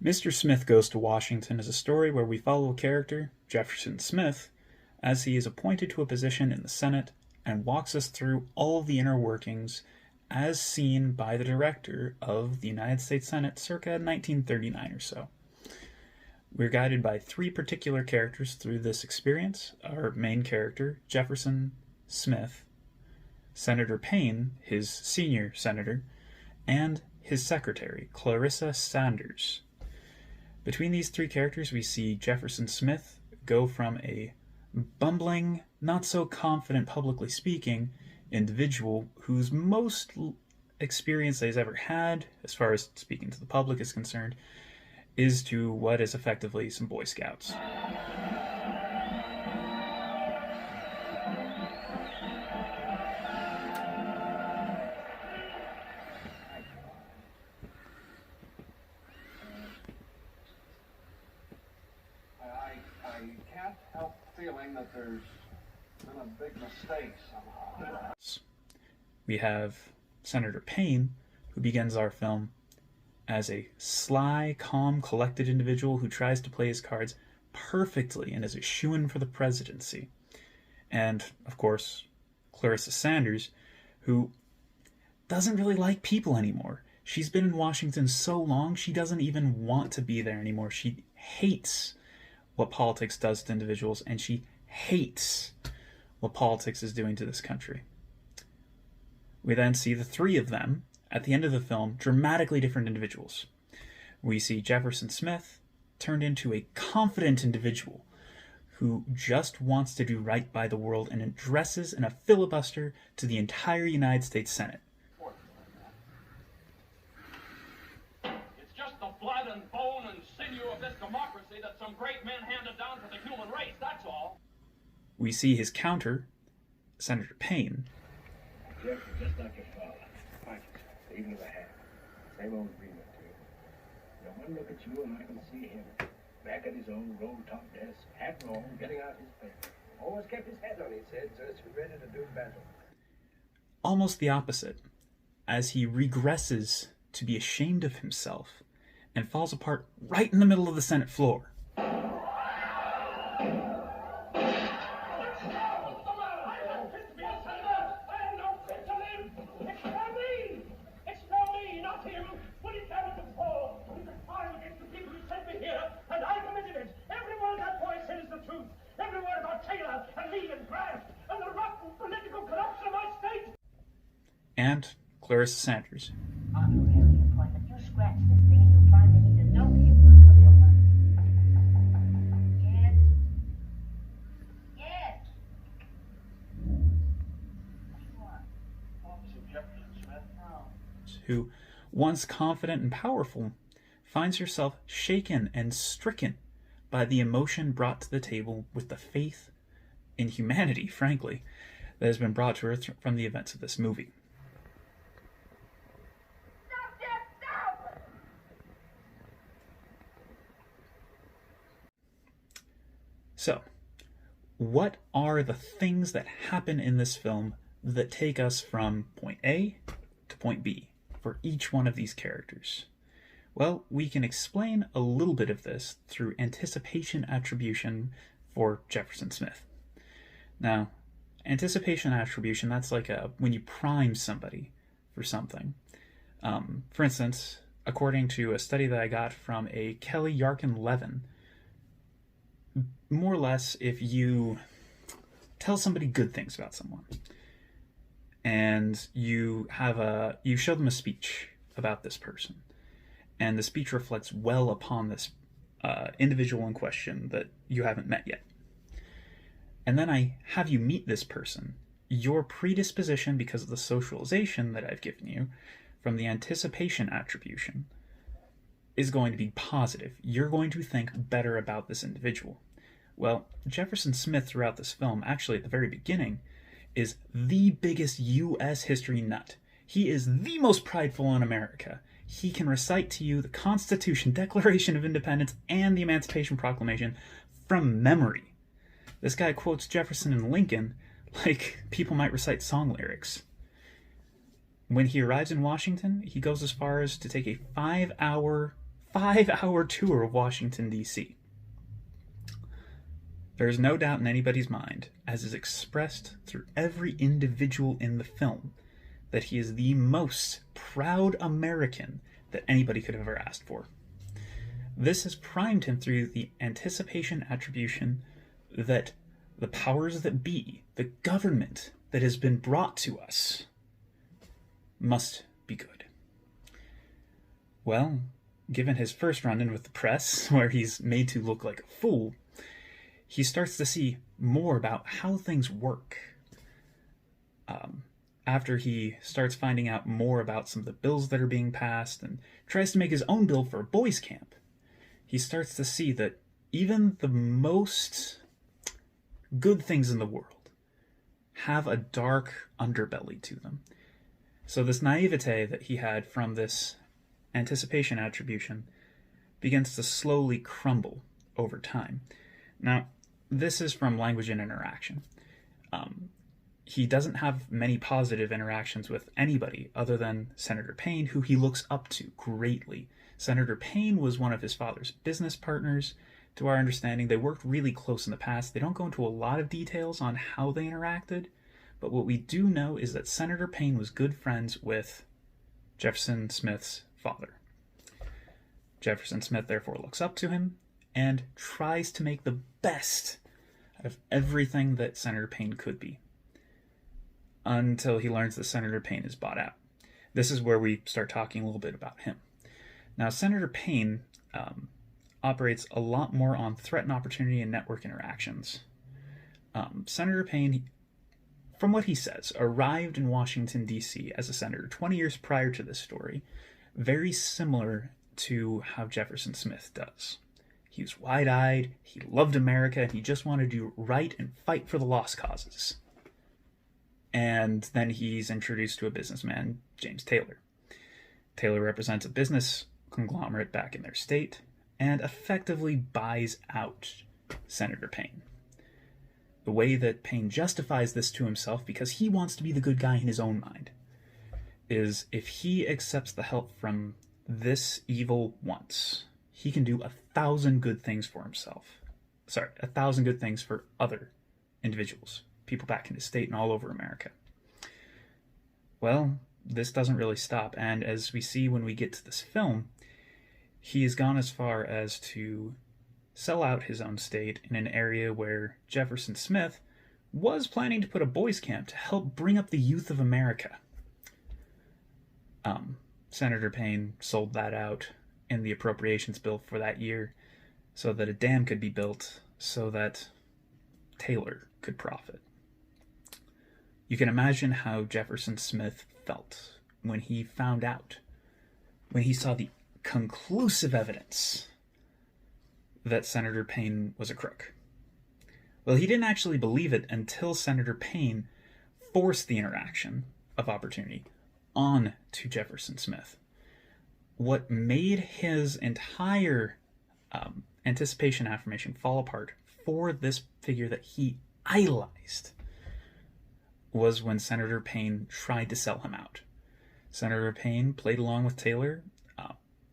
Mr. Smith Goes to Washington is a story where we follow a character, Jefferson Smith, as he is appointed to a position in the Senate and walks us through all of the inner workings as seen by the director of the United States Senate circa 1939 or so. We're guided by three particular characters through this experience. Our main character, Jefferson Smith, Senator Payne, his senior senator, and his secretary, Clarissa Sanders. Between these three characters, we see Jefferson Smith go from a bumbling, not so confident publicly speaking individual whose most experience that he's ever had, as far as speaking to the public is concerned, is to what is effectively some Boy Scouts. I can't help feeling that there's been a big mistake somehow. We have Senator Payne, who begins our film as a sly, calm, collected individual who tries to play his cards perfectly and is a shoo-in for the presidency. And, of course, Clarissa Sanders, who doesn't really like people anymore. She's been in Washington so long, she doesn't even want to be there anymore. She hates what politics does to individuals, and she hates what politics is doing to this country. We then see the three of them, at the end of the film, dramatically different individuals. We see Jefferson Smith turned into a confident individual who just wants to do right by the world and addresses in a filibuster to the entire United States Senate. It's just the blood and bone and sinew of this democracy that some great men handed down to the human race, that's all. We see his counter, Senator Payne. Jeff, just like your father. Even as I have. Same old agreement, too. Now, one look at you and I can see him. Back at his own roll-top desk, hat and all, getting out his paper. Always kept his head on his head so as to be ready to do battle. Almost the opposite, as he regresses to be ashamed of himself and falls apart right in the middle of the Senate floor. And Clarissa Sanders. Honorary appointment. You scratch this thing and you'll find they need to know you for a couple of months. Yes? Yes? What do you want? Officer Jefferson Smith. Oh. Who, once confident and powerful, finds herself shaken and stricken by the emotion brought to the table with the faith in humanity, frankly, that has been brought to her from the events of this movie. So, what are the things that happen in this film that take us from point A to point B for each one of these characters? Well, we can explain a little bit of this through anticipation attribution for Jefferson Smith. Now, anticipation attribution, that's like when you prime somebody for something. For instance, according to a study that I got from a Kelly Yarkin-Levin, more or less, if you tell somebody good things about someone and you show them a speech about this person, and the speech reflects well upon this individual in question that you haven't met yet, and then I have you meet this person, your predisposition, because of the socialization that I've given you from the anticipation attribution, is going to be positive. You're going to think better about this individual. Well, Jefferson Smith throughout this film, actually at the very beginning, is the biggest U.S. history nut. He is the most prideful in America. He can recite to you the Constitution, Declaration of Independence, and the Emancipation Proclamation from memory. This guy quotes Jefferson and Lincoln like people might recite song lyrics. When he arrives in Washington, he goes as far as to take a 5-hour 5-hour tour of Washington, D.C. There is no doubt in anybody's mind, as is expressed through every individual in the film, that he is the most proud American that anybody could have ever asked for. This has primed him through the anticipation attribution that the powers that be, the government that has been brought to us, must be good. Well, given his first run-in with the press, where he's made to look like a fool, he starts to see more about how things work. After he starts finding out more about some of the bills that are being passed and tries to make his own bill for a boys' camp, he starts to see that even the most good things in the world have a dark underbelly to them. So this naivete that he had from this anticipation attribution begins to slowly crumble over time. Now, this is from language and interaction. He doesn't have many positive interactions with anybody other than Senator Payne, who he looks up to greatly. Senator Payne was one of his father's business partners. To our understanding, they worked really close in the past. They don't go into a lot of details on how they interacted, but what we do know is that Senator Payne was good friends with Jefferson Smith's father. Jefferson Smith therefore looks up to him and tries to make the best out of everything that Senator Payne could be, until he learns that Senator Payne is bought out. This is where we start talking a little bit about him. Now, Senator Payne operates a lot more on threat and opportunity and network interactions. Senator Payne, from what he says, arrived in Washington, D.C. as a senator 20 years prior to this story, very similar to how Jefferson Smith does. He was wide-eyed, he loved America, and he just wanted to do right and fight for the lost causes. And then he's introduced to a businessman, James Taylor. Taylor represents a business conglomerate back in their state and effectively buys out Senator Payne. The way that Payne justifies this to himself, because he wants to be the good guy in his own mind, is if he accepts the help from this evil once, he can do 1,000 good things for himself. 1,000 good things for other individuals, people back in his state and all over America. Well, this doesn't really stop, and as we see when we get to this film, he has gone as far as to sell out his own state in an area where Jefferson Smith was planning to put a boys' camp to help bring up the youth of America. Senator Payne sold that out in the appropriations bill for that year so that a dam could be built so that Taylor could profit. You can imagine how Jefferson Smith felt when he found out, when he saw the conclusive evidence that Senator Payne was a crook. Well, he didn't actually believe it until Senator Payne forced the interaction of opportunity on to Jefferson Smith. What made his entire anticipation affirmation fall apart for this figure that he idolized was when Senator Payne tried to sell him out. Senator Payne played along with Taylor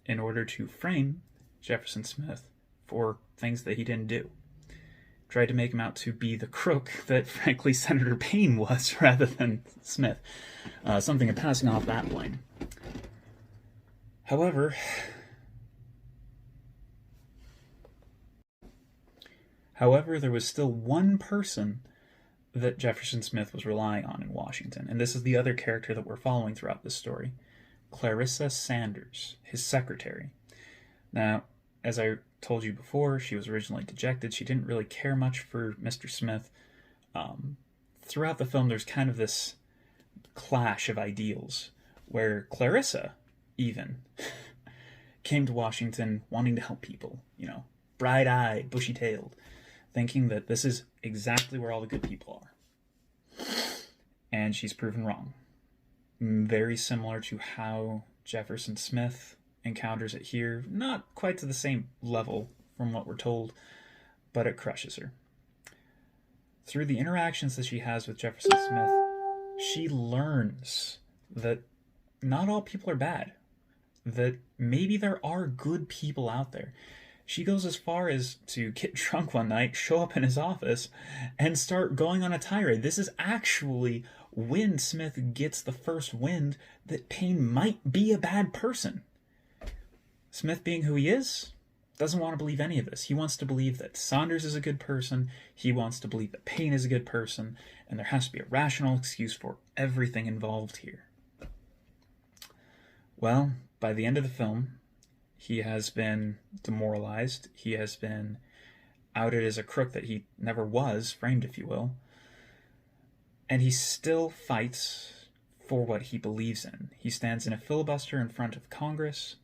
in order to frame Jefferson Smith for things that he didn't do. Tried to make him out to be the crook that, frankly, Senator Payne was rather than Smith. Something of passing off that line. However, there was still one person that Jefferson Smith was relying on in Washington, and this is the other character that we're following throughout this story, Clarissa Sanders, his secretary. Now, as I told you before, she was originally dejected. She didn't really care much for Mr. Smith. Throughout the film, there's kind of this clash of ideals, where Clarissa, even, came to Washington wanting to help people, bright-eyed, bushy-tailed, thinking that this is exactly where all the good people are. And she's proven wrong. Very similar to how Jefferson Smith encounters it here. Not quite to the same level from what we're told, but it crushes her. Through the interactions that she has with Jefferson Smith, she learns that not all people are bad. that maybe there are good people out there. She goes as far as to get drunk one night, show up in his office, and start going on a tirade. This is actually when Smith gets the first wind that Payne might be a bad person. Smith, being who he is, doesn't want to believe any of this. He wants to believe that Saunders is a good person. He wants to believe that Payne is a good person. And there has to be a rational excuse for everything involved here. Well, by the end of the film, he has been demoralized. He has been outed as a crook that he never was, framed, if you will. And he still fights for what he believes in. He stands in a filibuster in front of Congress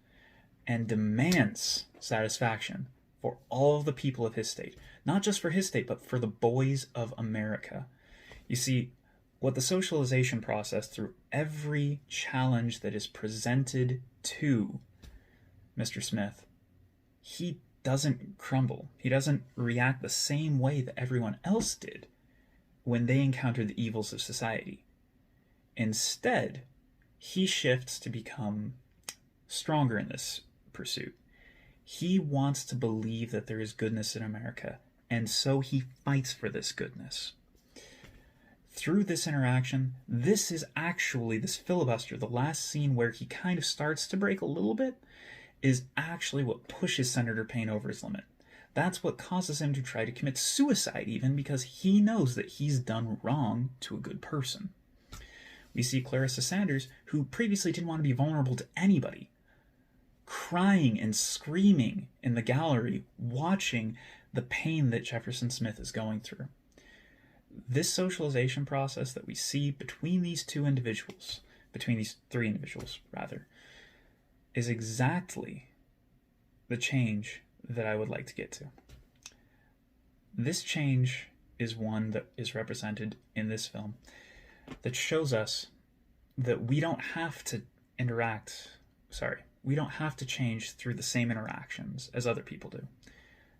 and demands satisfaction for all of the people of his state. Not just for his state, but for the boys of America. You see, what the socialization process, through every challenge that is presented to Mr. Smith, he doesn't crumble. He doesn't react the same way that everyone else did when they encountered the evils of society. Instead, he shifts to become stronger in this pursuit. He wants to believe that there is goodness in America, and so he fights for this goodness. Through this interaction, this filibuster, the last scene where he kind of starts to break a little bit, is actually what pushes Senator Payne over his limit. That's what causes him to try to commit suicide, even, because he knows that he's done wrong to a good person. We see Clarissa Sanders, who previously didn't want to be vulnerable to anybody, crying and screaming in the gallery, watching the pain that Jefferson Smith is going through. This socialization process that we see between these three individuals, is exactly the change that I would like to get to. This change is one that is represented in this film that shows us that we don't have to change through the same interactions as other people do.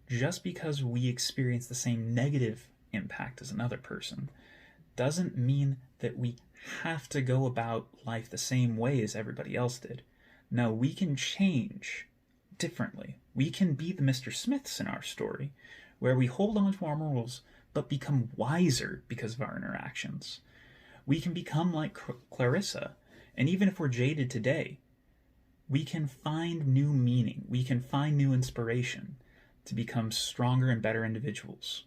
Just because we experience the same negative impact as another person doesn't mean that we have to go about life the same way as everybody else did. No, we can change differently. We can be the Mr. Smiths in our story, where we hold on to our morals but become wiser because of our interactions. We can become like Clarissa, and even if we're jaded today, we can find new meaning. We can find new inspiration to become stronger and better individuals.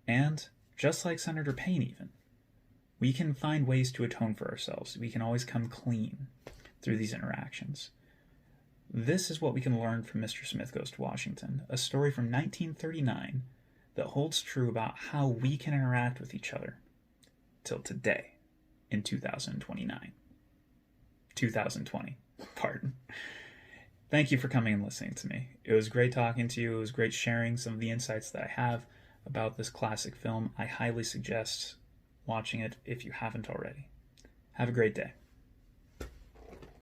And just like Senator Payne even, we can find ways to atone for ourselves. We can always come clean through these interactions. This is what we can learn from Mr. Smith Goes to Washington, a story from 1939 that holds true about how we can interact with each other till today in 2020. Pardon. Thank you for coming and listening to me. It was great talking to you. It was great sharing some of the insights that I have about this classic film. I highly suggest watching it if you haven't already. Have a great day.